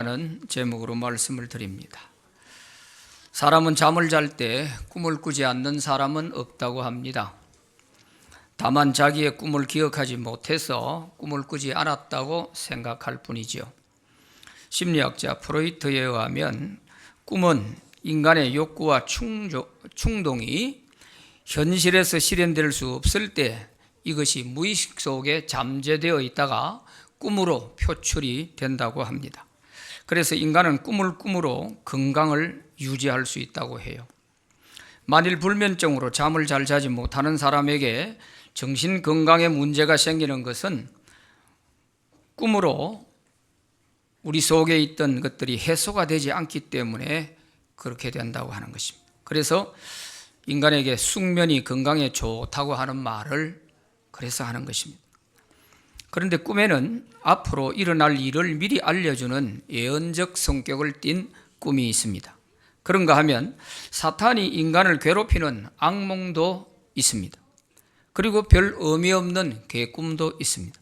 라는 제목으로 말씀을 드립니다. 사람은 잠을 잘 때 꿈을 꾸지 않는 사람은 없다고 합니다. 다만 자기의 꿈을 기억하지 못해서 꿈을 꾸지 않았다고 생각할 뿐이지요. 심리학자 프로이트에 의하면 꿈은 인간의 욕구와 충동이 현실에서 실현될 수 없을 때 이것이 무의식 속에 잠재되어 있다가 꿈으로 표출이 된다고 합니다. 그래서 인간은 꿈을 꿈으로 건강을 유지할 수 있다고 해요. 만일 불면증으로 잠을 잘 자지 못하는 사람에게 정신 건강에 문제가 생기는 것은 꿈으로 우리 속에 있던 것들이 해소가 되지 않기 때문에 그렇게 된다고 하는 것입니다. 그래서 인간에게 숙면이 건강에 좋다고 하는 말을 그래서 하는 것입니다. 그런데 꿈에는 앞으로 일어날 일을 미리 알려주는 예언적 성격을 띤 꿈이 있습니다. 그런가 하면 사탄이 인간을 괴롭히는 악몽도 있습니다. 그리고 별 의미 없는 개꿈도 있습니다.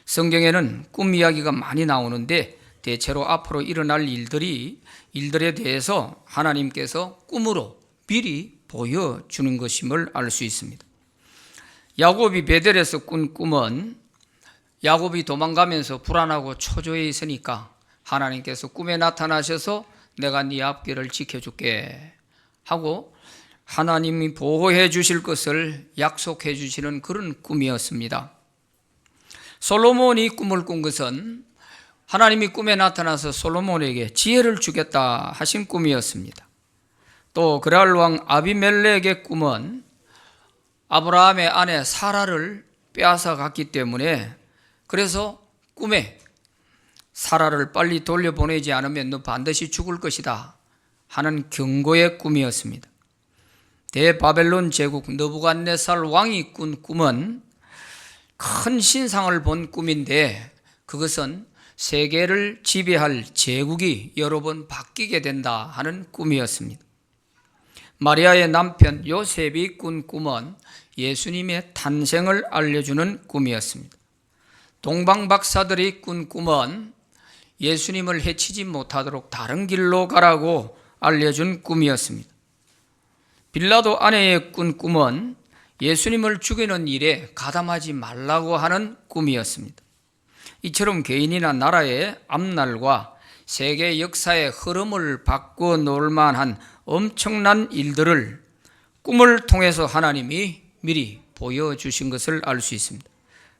성경에는 꿈 이야기가 많이 나오는데 대체로 앞으로 일어날 일들에 대해서 하나님께서 꿈으로 미리 보여주는 것임을 알 수 있습니다. 야곱이 베델에서 꾼 꿈은 야곱이 도망가면서 불안하고 초조해 있으니까 하나님께서 꿈에 나타나셔서 내가 네 앞길을 지켜줄게 하고 하나님이 보호해 주실 것을 약속해 주시는 그런 꿈이었습니다. 솔로몬이 꿈을 꾼 것은 하나님이 꿈에 나타나서 솔로몬에게 지혜를 주겠다 하신 꿈이었습니다. 또 그랄 왕 아비멜렉의 꿈은 아브라함의 아내 사라를 빼앗아 갔기 때문에 그래서 꿈에 사라를 빨리 돌려보내지 않으면 너 반드시 죽을 것이다 하는 경고의 꿈이었습니다. 대바벨론 제국 느부갓네살 왕이 꾼 꿈은 큰 신상을 본 꿈인데 그것은 세계를 지배할 제국이 여러 번 바뀌게 된다 하는 꿈이었습니다. 마리아의 남편 요셉이 꾼 꿈은 예수님의 탄생을 알려주는 꿈이었습니다. 동방 박사들이 꾼 꿈은 예수님을 해치지 못하도록 다른 길로 가라고 알려준 꿈이었습니다. 빌라도 아내의 꾼 꿈은 예수님을 죽이는 일에 가담하지 말라고 하는 꿈이었습니다. 이처럼 개인이나 나라의 앞날과 세계 역사의 흐름을 바꿔 놓을 만한 엄청난 일들을 꿈을 통해서 하나님이 미리 보여주신 것을 알 수 있습니다.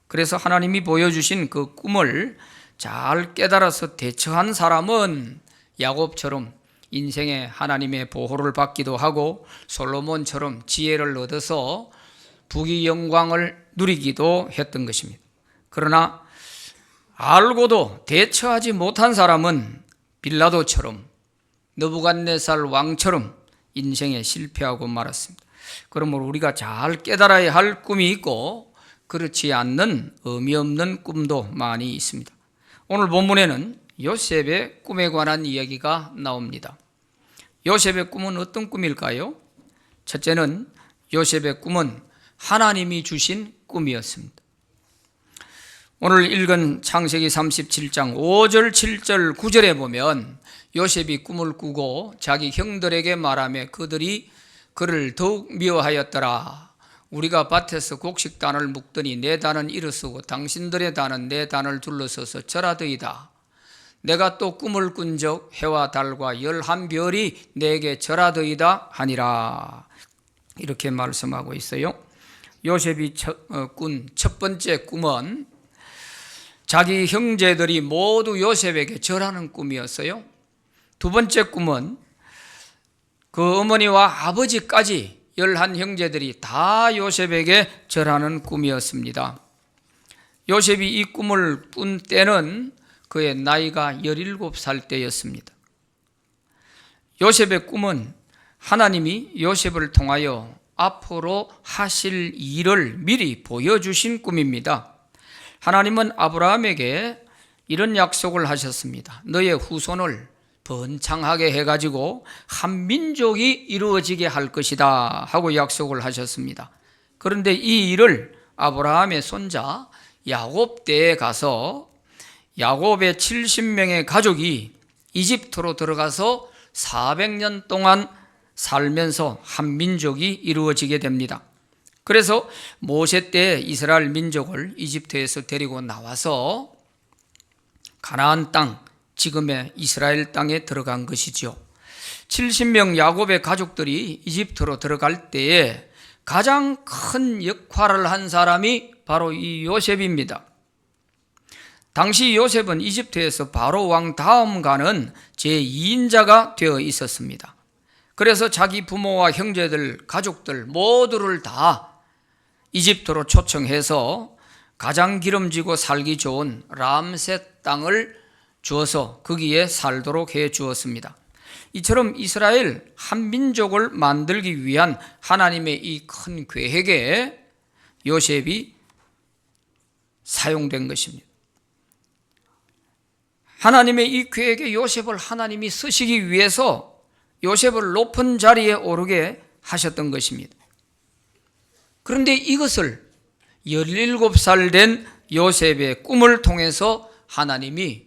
그래서 하나님이 보여주신 그 꿈을 잘 깨달아서 대처한 사람은 야곱처럼 인생에 하나님의 보호를 받기도 하고 솔로몬처럼 지혜를 얻어서 부귀 영광을 누리기도 했던 것입니다. 그러나 알고도 대처하지 못한 사람은 빌라도처럼 느부갓네살 왕처럼 인생에 실패하고 말았습니다. 그러므로 우리가 잘 깨달아야 할 꿈이 있고 그렇지 않는 의미 없는 꿈도 많이 있습니다. 오늘 본문에는 요셉의 꿈에 관한 이야기가 나옵니다. 요셉의 꿈은 어떤 꿈일까요? 첫째는 요셉의 꿈은 하나님이 주신 꿈이었습니다. 오늘 읽은 창세기 37장 5절, 7절, 9절에 보면 요셉이 꿈을 꾸고 자기 형들에게 말하며 그들이 그를 더욱 미워하였더라. 우리가 밭에서 곡식단을 묶더니 내 단은 일어서고 당신들의 단은 내 단을 둘러서서 절하더이다. 내가 또 꿈을 꾼 적 해와 달과 11별이 내게 절하더이다 하니라. 이렇게 말씀하고 있어요. 요셉이 꾼 첫 번째 꿈은 자기 형제들이 모두 요셉에게 절하는 꿈이었어요. 두 번째 꿈은 그 어머니와 아버지까지 11형제들이 다 요셉에게 절하는 꿈이었습니다. 요셉이 이 꿈을 꾼 때는 그의 나이가 17살 때였습니다. 요셉의 꿈은 하나님이 요셉을 통하여 앞으로 하실 일을 미리 보여주신 꿈입니다. 하나님은 아브라함에게 이런 약속을 하셨습니다. 너의 후손을 번창하게 해가지고 한 민족이 이루어지게 할 것이다 하고 약속을 하셨습니다. 그런데 이 일을 아브라함의 손자 야곱 때에 가서 야곱의 70명의 가족이 이집트로 들어가서 400년 동안 살면서 한 민족이 이루어지게 됩니다. 그래서 모세 때 이스라엘 민족을 이집트에서 데리고 나와서 가나안 땅, 지금의 이스라엘 땅에 들어간 것이죠. 70명 야곱의 가족들이 이집트로 들어갈 때에 가장 큰 역할을 한 사람이 바로 이 요셉입니다. 당시 요셉은 이집트에서 바로 왕 다음 가는 제2인자가 되어 있었습니다. 그래서 자기 부모와 형제들, 가족들 모두를 다 이집트로 초청해서 가장 기름지고 살기 좋은 람셋 땅을 주어서 거기에 살도록 해 주었습니다. 이처럼 이스라엘 한 민족을 만들기 위한 하나님의 이 큰 계획에 요셉이 사용된 것입니다. 하나님의 이 계획에 요셉을 하나님이 쓰시기 위해서 요셉을 높은 자리에 오르게 하셨던 것입니다. 그런데 이것을 17살 된 요셉의 꿈을 통해서 하나님이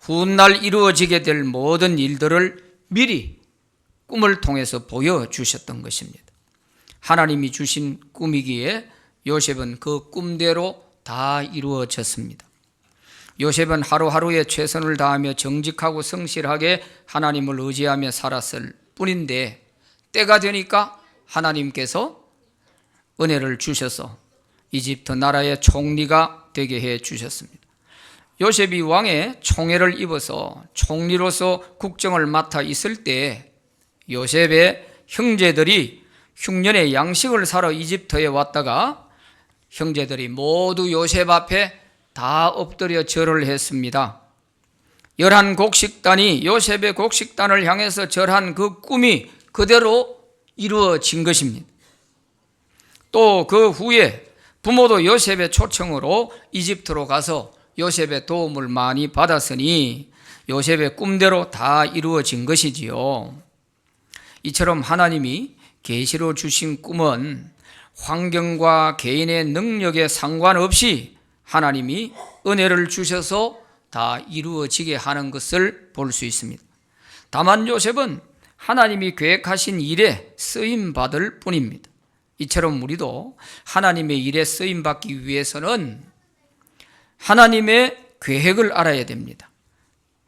훗날 이루어지게 될 모든 일들을 미리 꿈을 통해서 보여주셨던 것입니다. 하나님이 주신 꿈이기에 요셉은 그 꿈대로 다 이루어졌습니다. 요셉은 하루하루에 최선을 다하며 정직하고 성실하게 하나님을 의지하며 살았을 뿐인데 때가 되니까 하나님께서 은혜를 주셔서 이집트 나라의 총리가 되게 해 주셨습니다. 요셉이 왕의 총애를 입어서 총리로서 국정을 맡아 있을 때 요셉의 형제들이 흉년의 양식을 사러 이집트에 왔다가 형제들이 모두 요셉 앞에 다 엎드려 절을 했습니다. 11곡식단이 요셉의 곡식단을 향해서 절한 그 꿈이 그대로 이루어진 것입니다. 또 그 후에 부모도 요셉의 초청으로 이집트로 가서 요셉의 도움을 많이 받았으니 요셉의 꿈대로 다 이루어진 것이지요. 이처럼 하나님이 계시로 주신 꿈은 환경과 개인의 능력에 상관없이 하나님이 은혜를 주셔서 다 이루어지게 하는 것을 볼 수 있습니다. 다만 요셉은 하나님이 계획하신 일에 쓰임받을 뿐입니다. 이처럼 우리도 하나님의 일에 쓰임받기 위해서는 하나님의 계획을 알아야 됩니다.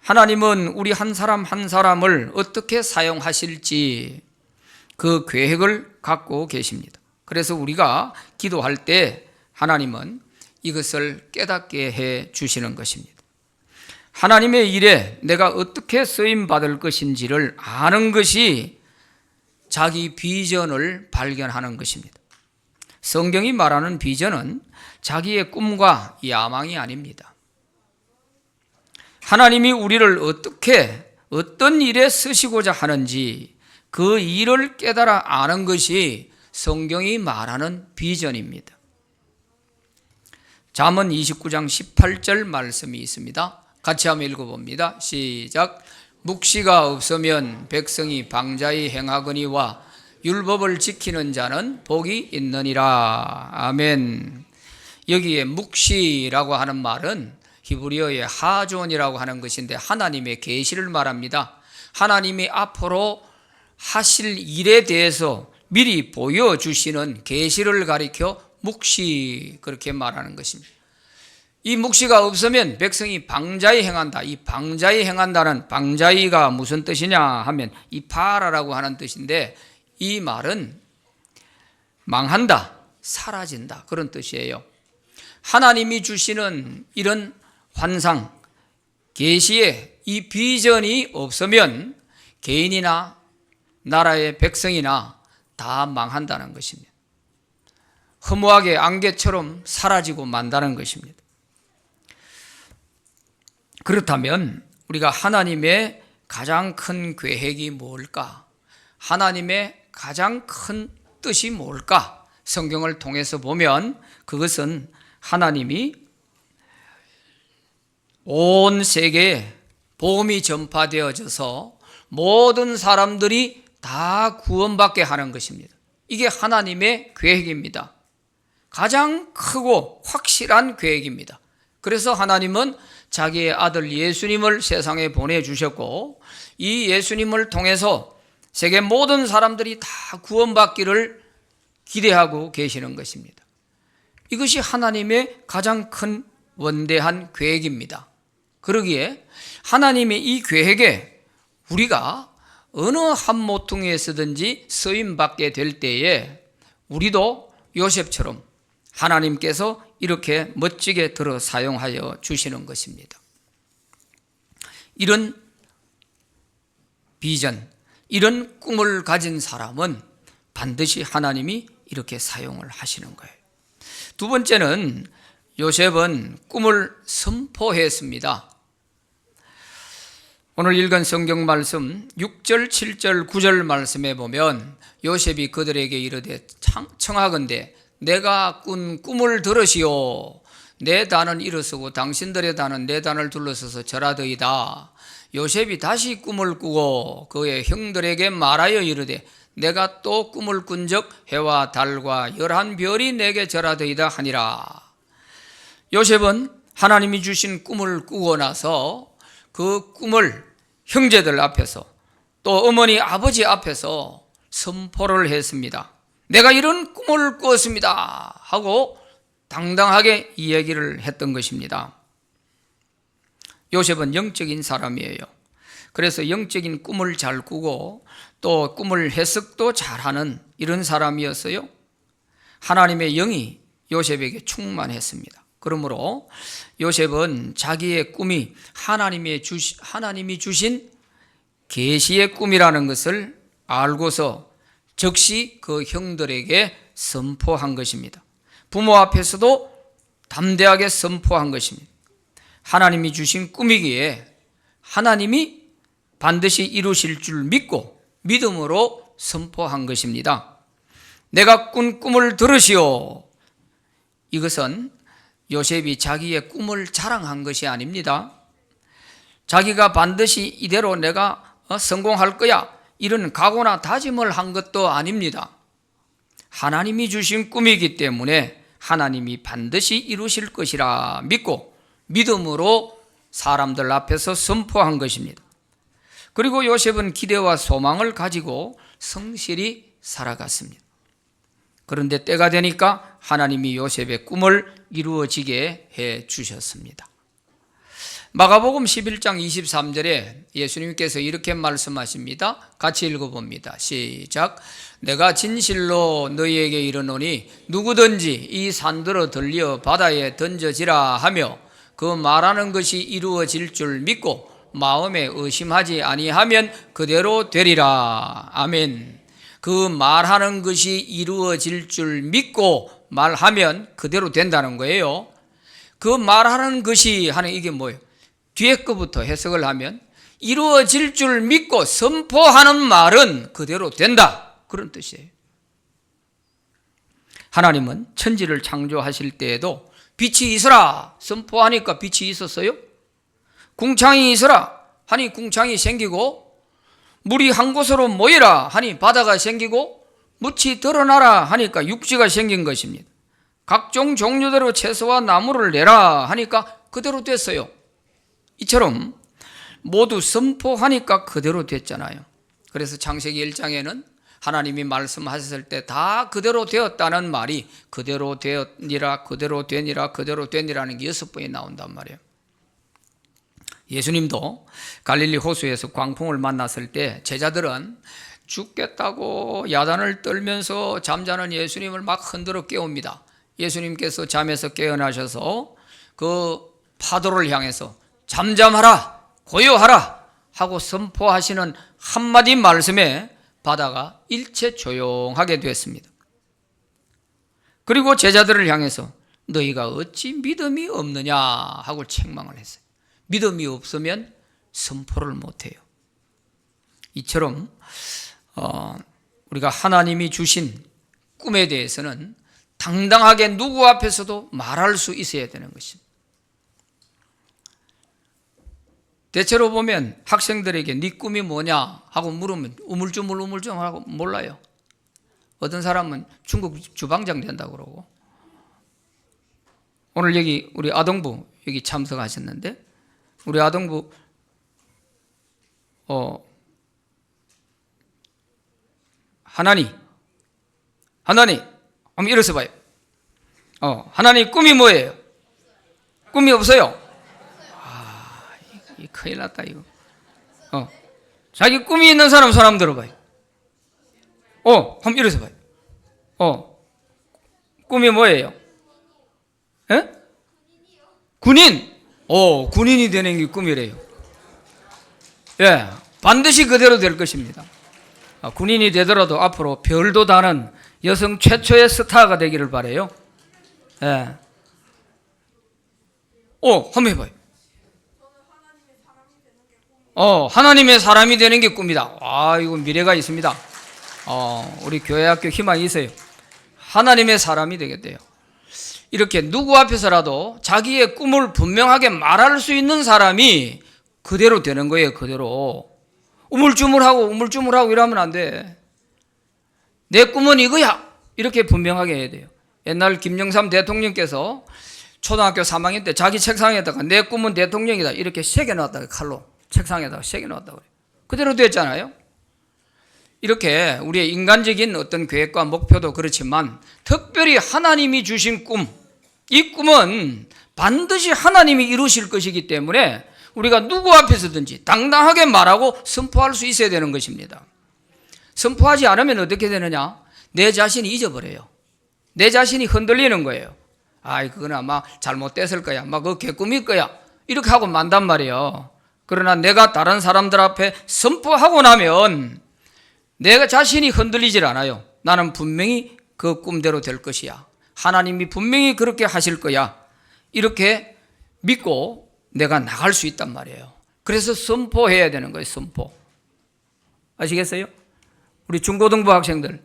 하나님은 우리 한 사람 한 사람을 어떻게 사용하실지 그 계획을 갖고 계십니다. 그래서 우리가 기도할 때 하나님은 이것을 깨닫게 해 주시는 것입니다. 하나님의 일에 내가 어떻게 쓰임받을 것인지를 아는 것이 자기 비전을 발견하는 것입니다. 성경이 말하는 비전은 자기의 꿈과 야망이 아닙니다. 하나님이 우리를 어떤 일에 쓰시고자 하는지 그 일을 깨달아 아는 것이 성경이 말하는 비전입니다. 잠언 29장 18절 말씀이 있습니다. 같이 한번 읽어봅니다. 시작. 묵시가 없으면 백성이 방자히 행하거니와 율법을 지키는 자는 복이 있느니라. 아멘. 여기에 묵시라고 하는 말은 히브리어의 하존이라고 하는 것인데 하나님의 계시를 말합니다. 하나님이 앞으로 하실 일에 대해서 미리 보여주시는 계시를 가리켜 묵시 그렇게 말하는 것입니다. 이 묵시가 없으면 백성이 방자히 행한다. 이 방자히 행한다는 방자히가 무슨 뜻이냐 하면 이 파라라고 하는 뜻인데 이 말은 망한다, 사라진다 그런 뜻이에요. 하나님이 주시는 이런 환상, 계시에 이 비전이 없으면 개인이나 나라의 백성이나 다 망한다는 것입니다. 허무하게 안개처럼 사라지고 만다는 것입니다. 그렇다면 우리가 하나님의 가장 큰 계획이 뭘까? 하나님의 가장 큰 뜻이 뭘까? 성경을 통해서 보면 그것은 하나님이 온 세계에 복음이 전파되어져서 모든 사람들이 다 구원받게 하는 것입니다. 이게 하나님의 계획입니다. 가장 크고 확실한 계획입니다. 그래서 하나님은 자기의 아들 예수님을 세상에 보내주셨고 이 예수님을 통해서 세계 모든 사람들이 다 구원받기를 기대하고 계시는 것입니다. 이것이 하나님의 가장 큰 원대한 계획입니다. 그러기에 하나님의 이 계획에 우리가 어느 한 모퉁이에서든지 쓰임받게 될 때에 우리도 요셉처럼 하나님께서 이렇게 멋지게 들어 사용하여 주시는 것입니다. 이런 비전, 이런 꿈을 가진 사람은 반드시 하나님이 이렇게 사용을 하시는 거예요. 두 번째는 요셉은 꿈을 선포했습니다. 오늘 읽은 성경 말씀 6절, 7절, 9절 말씀에 보면 요셉이 그들에게 이르되 청하건대 내가 꾼 꿈을 들으시오. 내 단은 일어서고 당신들의 단은 내 단을 둘러서서 절하더이다. 요셉이 다시 꿈을 꾸고 그의 형들에게 말하여 이르되 내가 또 꿈을 꾼적 해와 달과 11별이 내게 절하더이다 하니라. 요셉은 하나님이 주신 꿈을 꾸고 나서 그 꿈을 형제들 앞에서 또 어머니 아버지 앞에서 선포를 했습니다. 내가 이런 꿈을 꾸었습니다 하고 당당하게 이야기를 했던 것입니다. 요셉은 영적인 사람이에요. 그래서 영적인 꿈을 잘 꾸고 또 꿈을 해석도 잘하는 이런 사람이었어요. 하나님의 영이 요셉에게 충만했습니다. 그러므로 요셉은 자기의 꿈이 하나님이 주신 계시의 꿈이라는 것을 알고서 즉시 그 형들에게 선포한 것입니다. 부모 앞에서도 담대하게 선포한 것입니다. 하나님이 주신 꿈이기에 하나님이 반드시 이루실 줄 믿고 믿음으로 선포한 것입니다. 내가 꾼 꿈을 들으시오. 이것은 요셉이 자기의 꿈을 자랑한 것이 아닙니다. 자기가 반드시 이대로 내가 성공할 거야 이런 각오나 다짐을 한 것도 아닙니다. 하나님이 주신 꿈이기 때문에 하나님이 반드시 이루실 것이라 믿고 믿음으로 사람들 앞에서 선포한 것입니다. 그리고 요셉은 기대와 소망을 가지고 성실히 살아갔습니다. 그런데 때가 되니까 하나님이 요셉의 꿈을 이루어지게 해 주셨습니다. 마가복음 11장 23절에 예수님께서 이렇게 말씀하십니다. 같이 읽어봅니다. 시작. 내가 진실로 너희에게 이르노니 누구든지 이 산들어 들려 바다에 던져지라 하며 그 말하는 것이 이루어질 줄 믿고 마음에 의심하지 아니하면 그대로 되리라. 아멘. 그 말하는 것이 이루어질 줄 믿고 말하면 그대로 된다는 거예요. 그 말하는 것이 하는 이게 뭐예요? 뒤에 거부터 해석을 하면 이루어질 줄 믿고 선포하는 말은 그대로 된다. 그런 뜻이에요. 하나님은 천지를 창조하실 때에도 빛이 있으라 선포하니까 빛이 있었어요. 궁창이 있으라 하니 궁창이 생기고, 물이 한 곳으로 모이라 하니 바다가 생기고, 묻이 드러나라 하니까 육지가 생긴 것입니다. 각종 종류대로 채소와 나무를 내라 하니까 그대로 됐어요. 이처럼 모두 선포하니까 그대로 됐잖아요. 그래서 창세기 1장에는 하나님이 말씀하셨을 때 다 그대로 되었다는 말이 그대로 되었니라, 그대로 되니라, 그대로 되니라는 게 6번이 나온단 말이에요. 예수님도 갈릴리 호수에서 광풍을 만났을 때 제자들은 죽겠다고 야단을 떨면서 잠자는 예수님을 막 흔들어 깨웁니다. 예수님께서 잠에서 깨어나셔서 그 파도를 향해서 잠잠하라, 고요하라 하고 선포하시는 한마디 말씀에 바다가 일체 조용하게 됐습니다. 그리고 제자들을 향해서 너희가 어찌 믿음이 없느냐 하고 책망을 했어요. 믿음이 없으면 선포를 못해요. 이처럼 우리가 하나님이 주신 꿈에 대해서는 당당하게 누구 앞에서도 말할 수 있어야 되는 것입니다. 대체로 보면 학생들에게 네 꿈이 뭐냐 하고 물으면 우물쭈물하고 몰라요. 어떤 사람은 중국 주방장 된다고 그러고, 오늘 여기 우리 아동부 여기 참석하셨는데 우리 아동부 하나님 한번 일어서 봐요. 하나님 꿈이 뭐예요? 꿈이 없어요? 이 큰일 났다 이거. 자기 꿈이 있는 사람 손 한번 들어봐요. 한번 일어서 봐요. 꿈이 뭐예요? 에? 군인. 군인이 되는 게 꿈이래요. 예, 반드시 그대로 될 것입니다. 군인이 되더라도 앞으로 별도 다는 여성 최초의 스타가 되기를 바라요. 예. 한번 해봐요. 하나님의 사람이 되는 게 꿈이다. 이거 미래가 있습니다. 우리 교회학교 희망이 있어요. 하나님의 사람이 되겠대요. 이렇게 누구 앞에서라도 자기의 꿈을 분명하게 말할 수 있는 사람이 그대로 되는 거예요. 그대로 우물쭈물하고 이러면 안 돼. 내 꿈은 이거야 이렇게 분명하게 해야 돼요. 옛날 김영삼 대통령께서 초등학교 3학년 때 자기 책상에다가 내 꿈은 대통령이다 이렇게 새겨놨다가 칼로 책상에다가 새겨놨다고 그래요. 그대로 됐잖아요. 이렇게 우리의 인간적인 어떤 계획과 목표도 그렇지만 특별히 하나님이 주신 꿈, 이 꿈은 반드시 하나님이 이루실 것이기 때문에 우리가 누구 앞에서든지 당당하게 말하고 선포할 수 있어야 되는 것입니다. 선포하지 않으면 어떻게 되느냐? 내 자신이 잊어버려요. 내 자신이 흔들리는 거예요. 그건 아마 잘못됐을 거야. 그거 개꿈일 거야. 이렇게 하고 만단 말이에요. 그러나 내가 다른 사람들 앞에 선포하고 나면 내가 자신이 흔들리질 않아요. 나는 분명히 그 꿈대로 될 것이야. 하나님이 분명히 그렇게 하실 거야. 이렇게 믿고 내가 나갈 수 있단 말이에요. 그래서 선포해야 되는 거예요. 선포. 아시겠어요? 우리 중고등부 학생들,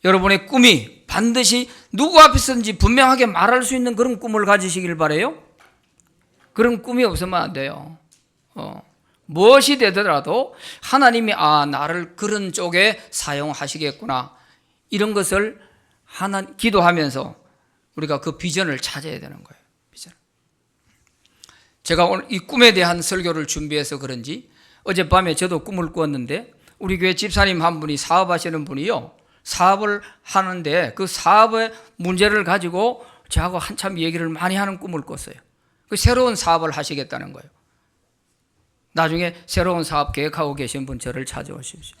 여러분의 꿈이 반드시 누구 앞에서든지 분명하게 말할 수 있는 그런 꿈을 가지시길 바라요. 그런 꿈이 없으면 안 돼요. 무엇이 되더라도 하나님이 나를 그런 쪽에 사용하시겠구나 이런 것을 기도하면서 우리가 그 비전을 찾아야 되는 거예요. 비전. 제가 오늘 이 꿈에 대한 설교를 준비해서 그런지 어젯밤에 저도 꿈을 꾸었는데 우리 교회 집사님 한 분이 사업하시는 분이요, 사업을 하는데 그 사업의 문제를 가지고 저하고 한참 얘기를 많이 하는 꿈을 꿨어요. 그 새로운 사업을 하시겠다는 거예요. 나중에 새로운 사업 계획하고 계신 분 저를 찾아오십시오.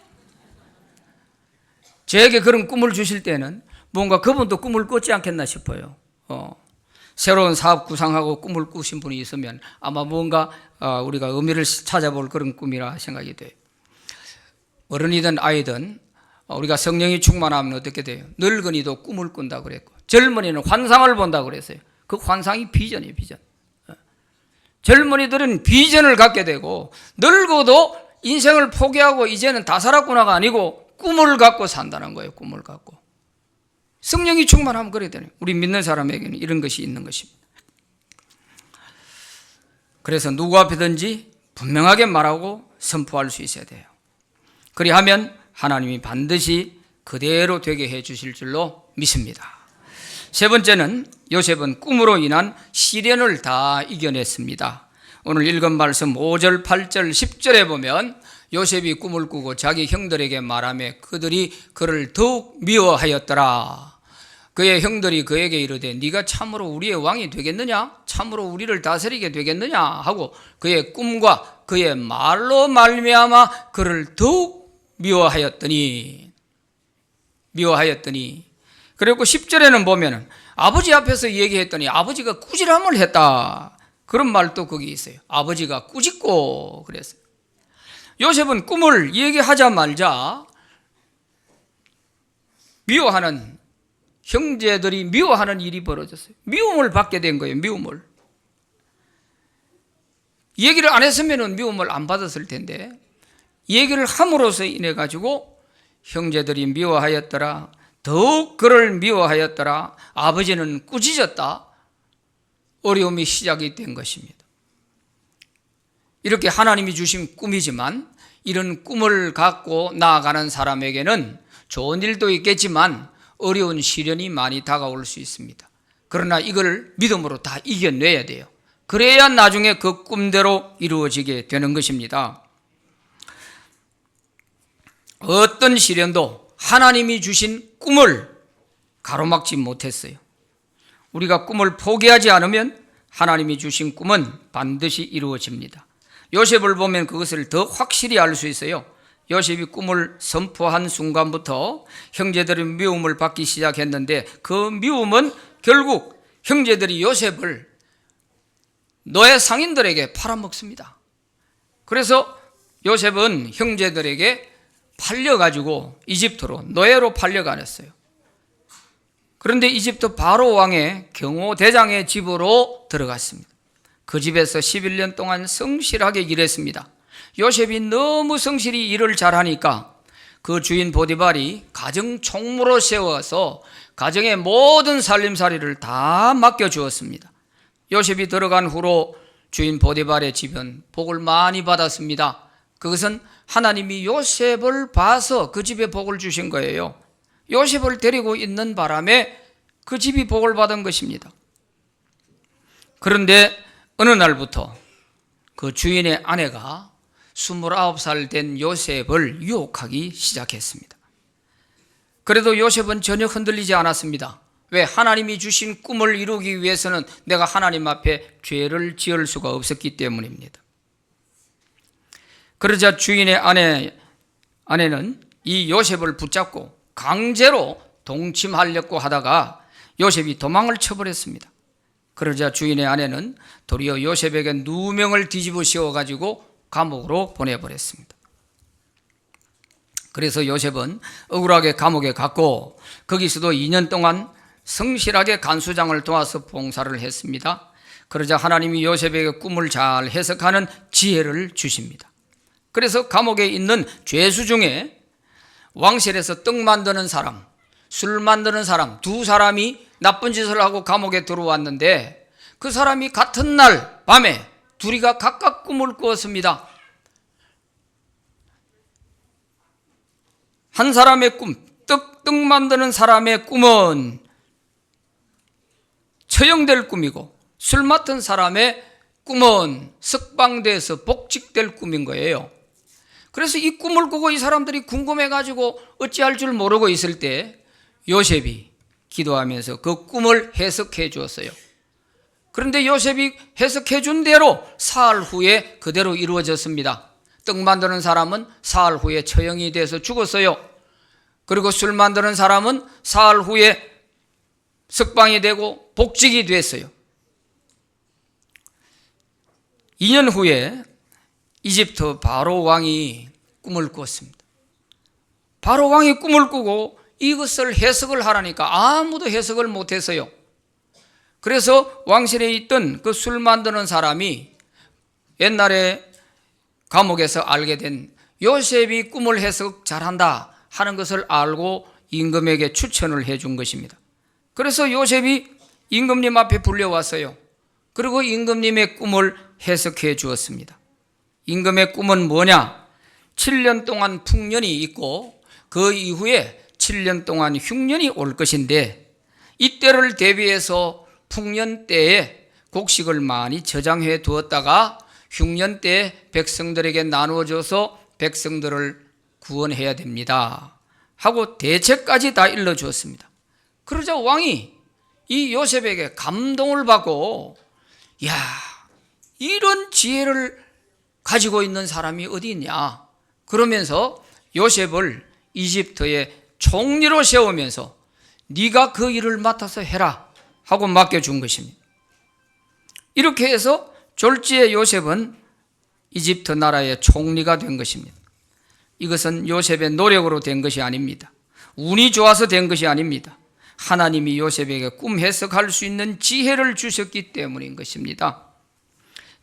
저에게 그런 꿈을 주실 때는 뭔가 그분도 꿈을 꿨지 않겠나 싶어요. 새로운 사업 구상하고 꿈을 꾸신 분이 있으면 아마 뭔가 우리가 의미를 찾아볼 그런 꿈이라 생각이 돼요. 어른이든 아이든 우리가 성령이 충만하면 어떻게 돼요? 늙은이도 꿈을 꾼다 그랬고 젊은이는 환상을 본다 그랬어요. 그 환상이 비전이에요. 비전. 젊은이들은 비전을 갖게 되고 늙어도 인생을 포기하고 이제는 다 살았구나가 아니고 꿈을 갖고 산다는 거예요. 꿈을 갖고. 성령이 충만하면 그래야 되네요. 우리 믿는 사람에게는 이런 것이 있는 것입니다. 그래서 누구 앞에든지 분명하게 말하고 선포할 수 있어야 돼요. 그리하면 하나님이 반드시 그대로 되게 해 주실 줄로 믿습니다. 세 번째는 요셉은 꿈으로 인한 시련을 다 이겨냈습니다. 오늘 읽은 말씀 5절, 8절, 10절에 보면 요셉이 꿈을 꾸고 자기 형들에게 말하며 그들이 그를 더욱 미워하였더라. 그의 형들이 그에게 이르되 네가 참으로 우리의 왕이 되겠느냐? 참으로 우리를 다스리게 되겠느냐? 하고 그의 꿈과 그의 말로 말미암아 그를 더욱 미워하였더니 그리고 10절에는 보면은 아버지 앞에서 얘기했더니 아버지가 꾸지람을 했다. 그런 말도 거기 있어요. 아버지가 꾸짖고 그랬어요. 요셉은 꿈을 얘기하자마자 미워하는 형제들이 미워하는 일이 벌어졌어요. 미움을 받게 된 거예요. 미움을. 얘기를 안 했으면 미움을 안 받았을 텐데 얘기를 함으로써 인해 가지고 형제들이 미워하였더라. 더욱 그를 미워하였더라. 아버지는 꾸짖었다. 어려움이 시작이 된 것입니다. 이렇게 하나님이 주신 꿈이지만 이런 꿈을 갖고 나아가는 사람에게는 좋은 일도 있겠지만 어려운 시련이 많이 다가올 수 있습니다. 그러나 이걸 믿음으로 다 이겨내야 돼요. 그래야 나중에 그 꿈대로 이루어지게 되는 것입니다. 어떤 시련도 하나님이 주신 꿈을 가로막지 못했어요. 우리가 꿈을 포기하지 않으면 하나님이 주신 꿈은 반드시 이루어집니다. 요셉을 보면 그것을 더 확실히 알 수 있어요. 요셉이 꿈을 선포한 순간부터 형제들의 미움을 받기 시작했는데 그 미움은 결국 형제들이 요셉을 노예 상인들에게 팔아먹습니다. 그래서 요셉은 형제들에게 팔려가지고 이집트로 노예로 팔려가냈어요. 그런데 이집트 바로 왕의 경호대장의 집으로 들어갔습니다. 그 집에서 11년 동안 성실하게 일했습니다. 요셉이 너무 성실히 일을 잘하니까 그 주인 보디발이 가정 총무로 세워서 가정의 모든 살림살이를 다 맡겨주었습니다. 요셉이 들어간 후로 주인 보디발의 집은 복을 많이 받았습니다. 그것은 하나님이 요셉을 봐서 그 집에 복을 주신 거예요. 요셉을 데리고 있는 바람에 그 집이 복을 받은 것입니다. 그런데 어느 날부터 그 주인의 아내가 29살 된 요셉을 유혹하기 시작했습니다. 그래도 요셉은 전혀 흔들리지 않았습니다. 왜? 하나님이 주신 꿈을 이루기 위해서는 내가 하나님 앞에 죄를 지을 수가 없었기 때문입니다. 그러자 주인의 아내는 이 요셉을 붙잡고 강제로 동침하려고 하다가 요셉이 도망을 쳐버렸습니다. 그러자 주인의 아내는 도리어 요셉에게 누명을 뒤집어 씌워가지고 감옥으로 보내버렸습니다. 그래서 요셉은 억울하게 감옥에 갔고 거기서도 2년 동안 성실하게 간수장을 도와서 봉사를 했습니다. 그러자 하나님이 요셉에게 꿈을 잘 해석하는 지혜를 주십니다. 그래서 감옥에 있는 죄수 중에 왕실에서 떡 만드는 사람, 술 만드는 사람 두 사람이 나쁜 짓을 하고 감옥에 들어왔는데 그 사람이 같은 날 밤에 둘이가 각각 꿈을 꾸었습니다. 한 사람의 꿈, 떡 만드는 사람의 꿈은 처형될 꿈이고 술 맡은 사람의 꿈은 석방돼서 복직될 꿈인 거예요. 그래서 이 꿈을 꾸고 이 사람들이 궁금해가지고 어찌할 줄 모르고 있을 때 요셉이 기도하면서 그 꿈을 해석해 주었어요. 그런데 요셉이 해석해 준 대로 사흘 후에 그대로 이루어졌습니다. 떡 만드는 사람은 사흘 후에 처형이 돼서 죽었어요. 그리고 술 만드는 사람은 사흘 후에 석방이 되고 복직이 됐어요. 2년 후에 이집트 바로 왕이 꿈을 꾸었습니다. 바로 왕이 꿈을 꾸고 이것을 해석을 하라니까 아무도 해석을 못했어요. 그래서 왕실에 있던 그 술 만드는 사람이 옛날에 감옥에서 알게 된 요셉이 꿈을 해석 잘한다 하는 것을 알고 임금에게 추천을 해준 것입니다. 그래서 요셉이 임금님 앞에 불려왔어요. 그리고 임금님의 꿈을 해석해 주었습니다. 임금의 꿈은 뭐냐? 7년 동안 풍년이 있고 그 이후에 7년 동안 흉년이 올 것인데 이때를 대비해서 풍년 때에 곡식을 많이 저장해 두었다가 흉년 때에 백성들에게 나누어줘서 백성들을 구원해야 됩니다 하고 대책까지 다 일러주었습니다. 그러자 왕이 이 요셉에게 감동을 받고 야, 이런 지혜를 가지고 있는 사람이 어디 있냐 그러면서 요셉을 이집트의 총리로 세우면서 네가 그 일을 맡아서 해라 하고 맡겨준 것입니다. 이렇게 해서 졸지에 요셉은 이집트 나라의 총리가 된 것입니다. 이것은 요셉의 노력으로 된 것이 아닙니다. 운이 좋아서 된 것이 아닙니다. 하나님이 요셉에게 꿈 해석할 수 있는 지혜를 주셨기 때문인 것입니다.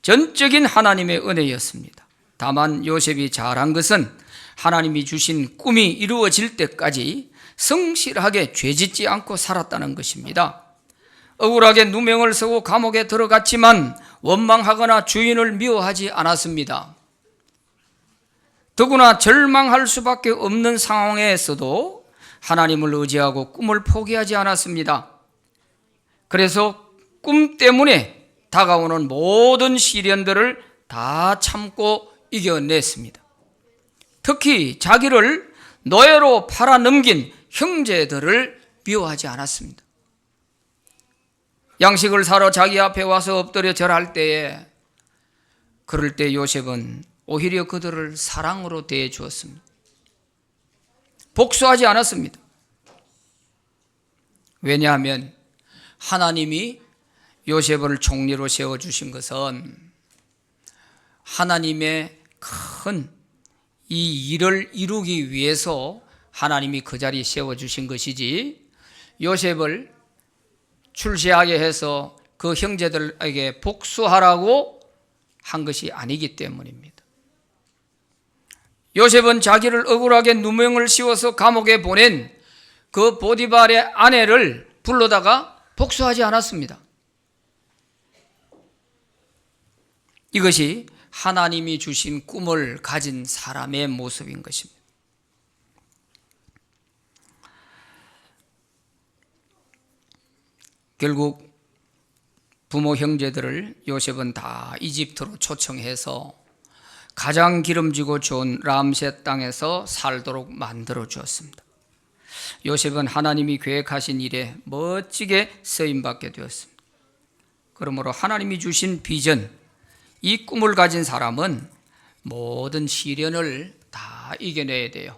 전적인 하나님의 은혜였습니다. 다만 요셉이 잘한 것은 하나님이 주신 꿈이 이루어질 때까지 성실하게 죄짓지 않고 살았다는 것입니다. 억울하게 누명을 쓰고 감옥에 들어갔지만 원망하거나 주인을 미워하지 않았습니다. 더구나 절망할 수밖에 없는 상황에서도 하나님을 의지하고 꿈을 포기하지 않았습니다. 그래서 꿈 때문에 다가오는 모든 시련들을 다 참고 이겨냈습니다. 특히 자기를 노예로 팔아넘긴 형제들을 미워하지 않았습니다. 양식을 사러 자기 앞에 와서 엎드려 절할 때에, 그럴 때 요셉은 오히려 그들을 사랑으로 대해 주었습니다. 복수하지 않았습니다. 왜냐하면 하나님이 요셉을 총리로 세워주신 것은 하나님의 큰 이 일을 이루기 위해서 하나님이 그 자리에 세워주신 것이지, 요셉을 출세하게 해서 그 형제들에게 복수하라고 한 것이 아니기 때문입니다. 요셉은 자기를 억울하게 누명을 씌워서 감옥에 보낸 그 보디발의 아내를 불러다가 복수하지 않았습니다. 이것이 하나님이 주신 꿈을 가진 사람의 모습인 것입니다. 결국 부모 형제들을 요셉은 다 이집트로 초청해서 가장 기름지고 좋은 람셋 땅에서 살도록 만들어 주었습니다. 요셉은 하나님이 계획하신 일에 멋지게 쓰임받게 되었습니다. 그러므로 하나님이 주신 비전, 이 꿈을 가진 사람은 모든 시련을 다 이겨내야 돼요.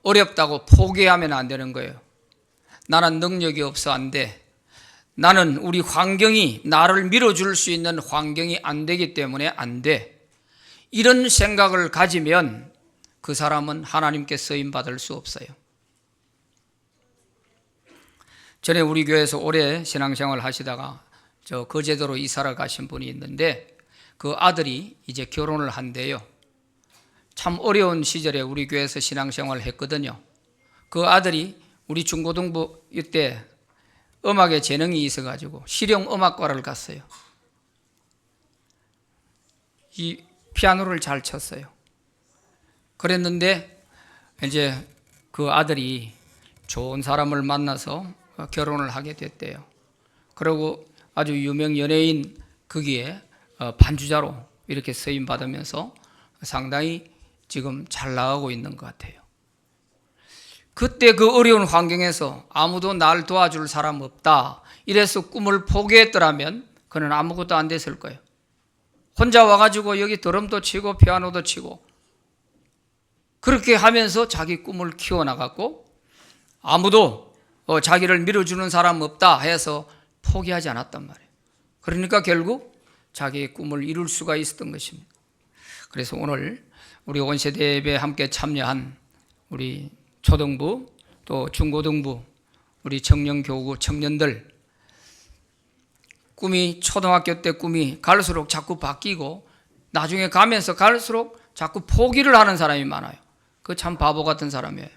어렵다고 포기하면 안 되는 거예요. 나는 능력이 없어 안 돼. 나는 우리 환경이 나를 밀어줄 수 있는 환경이 안 되기 때문에 안 돼. 이런 생각을 가지면 그 사람은 하나님께 쓰임받을 수 없어요. 전에 우리 교회에서 오래 신앙생활 하시다가 거제도로 이사를 가신 분이 있는데, 그 아들이 이제 결혼을 한대요. 참 어려운 시절에 우리 교회에서 신앙생활을 했거든요. 그 아들이 우리 중고등부 이때 음악에 재능이 있어가지고 실용음악과를 갔어요. 이 피아노를 잘 쳤어요. 그랬는데 이제 그 아들이 좋은 사람을 만나서 결혼을 하게 됐대요. 그리고 아주 유명 연예인 거기에 반주자로 이렇게 쓰임 받으면서 상당히 지금 잘 나가고 있는 것 같아요. 그때 그 어려운 환경에서 아무도 날 도와줄 사람 없다, 이래서 꿈을 포기했더라면 그는 아무것도 안 됐을 거예요. 혼자 와가지고 여기 드럼도 치고 피아노도 치고 그렇게 하면서 자기 꿈을 키워나갔고, 아무도 자기를 밀어주는 사람 없다 해서 포기하지 않았단 말이에요. 그러니까 결국 자기의 꿈을 이룰 수가 있었던 것입니다. 그래서 오늘 우리 온세대 예배에 함께 참여한 우리 초등부 또 중고등부 우리 청년교구 청년들, 꿈이 초등학교 때 꿈이 갈수록 자꾸 바뀌고 나중에 가면서 갈수록 자꾸 포기를 하는 사람이 많아요. 그거 참 바보 같은 사람이에요.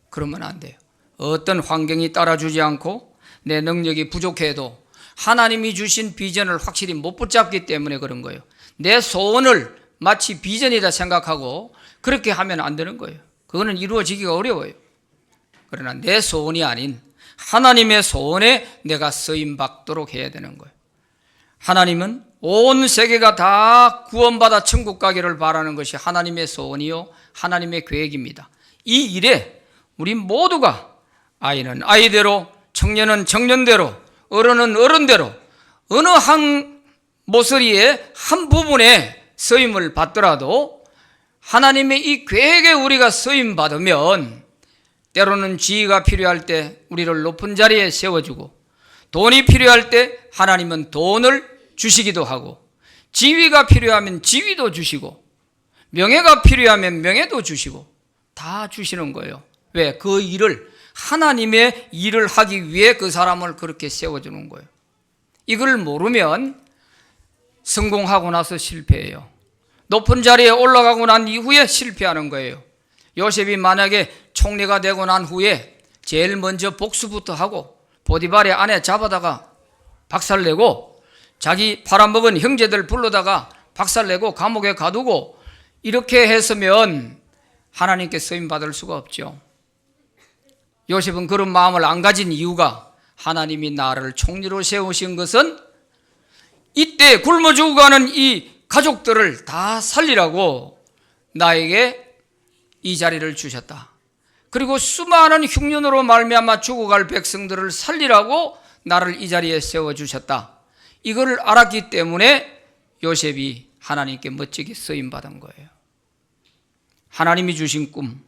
그러면 안 돼요. 어떤 환경이 따라주지 않고 내 능력이 부족해도 하나님이 주신 비전을 확실히 못 붙잡기 때문에 그런 거예요. 내 소원을 마치 비전이다 생각하고 그렇게 하면 안 되는 거예요. 그거는 이루어지기가 어려워요. 그러나 내 소원이 아닌 하나님의 소원에 내가 쓰임받도록 해야 되는 거예요. 하나님은 온 세계가 다 구원받아 천국 가기를 바라는 것이 하나님의 소원이요 하나님의 계획입니다. 이 일에 우리 모두가, 아이는 아이대로, 청년은 청년대로, 어른은 어른대로 어느 한 모서리의 한 부분에 쓰임을 받더라도 하나님의 이 계획에 우리가 쓰임 받으면 때로는 지위가 필요할 때 우리를 높은 자리에 세워주고, 돈이 필요할 때 하나님은 돈을 주시기도 하고, 지위가 필요하면 지위도 주시고, 명예가 필요하면 명예도 주시고 다 주시는 거예요. 왜? 그 일을, 하나님의 일을 하기 위해 그 사람을 그렇게 세워주는 거예요. 이걸 모르면 성공하고 나서 실패해요. 높은 자리에 올라가고 난 이후에 실패하는 거예요. 요셉이 만약에 총리가 되고 난 후에 제일 먼저 복수부터 하고 보디발의 아내 잡아다가 박살내고 자기 팔아먹은 형제들 불러다가 박살내고 감옥에 가두고 이렇게 했으면 하나님께 쓰임받을 수가 없죠. 요셉은 그런 마음을 안 가진 이유가, 하나님이 나를 총리로 세우신 것은 이때 굶어 죽어가는 이 가족들을 다 살리라고 나에게 이 자리를 주셨다. 그리고 수많은 흉년으로 말미암아 죽어갈 백성들을 살리라고 나를 이 자리에 세워주셨다. 이걸 알았기 때문에 요셉이 하나님께 멋지게 쓰임받은 거예요. 하나님이 주신 꿈,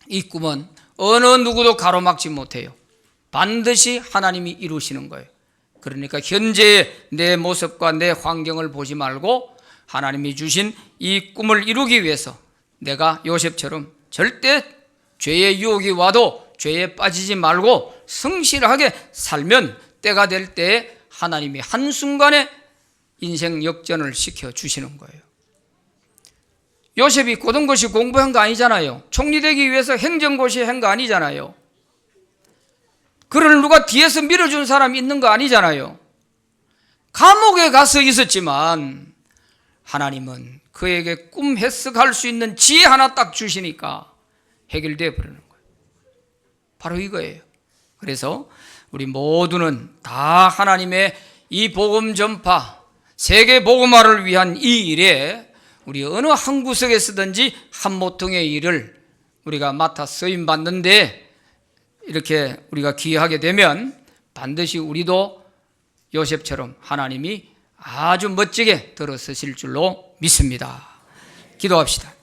이 꿈은 어느 누구도 가로막지 못해요. 반드시 하나님이 이루시는 거예요. 그러니까 현재의 내 모습과 내 환경을 보지 말고 하나님이 주신 이 꿈을 이루기 위해서 내가 요셉처럼 절대 죄의 유혹이 와도 죄에 빠지지 말고 성실하게 살면 때가 될 때 하나님이 한순간에 인생 역전을 시켜주시는 거예요. 요셉이 고등고시 공부한 거 아니잖아요. 총리 되기 위해서 행정고시 한 거 아니잖아요. 그를 누가 뒤에서 밀어준 사람이 있는 거 아니잖아요. 감옥에 가서 있었지만 하나님은 그에게 꿈 해석할 수 있는 지혜 하나 딱 주시니까 해결되어 버리는 거예요. 바로 이거예요. 그래서 우리 모두는 다 하나님의 이 복음 전파, 세계 복음화를 위한 이 일에 우리 어느 한 구석에서든지 한 모퉁이의 일을 우리가 맡아 쓰임 받는데 이렇게 우리가 기여하게 되면 반드시 우리도 요셉처럼 하나님이 아주 멋지게 들어서실 줄로 믿습니다. 기도합시다.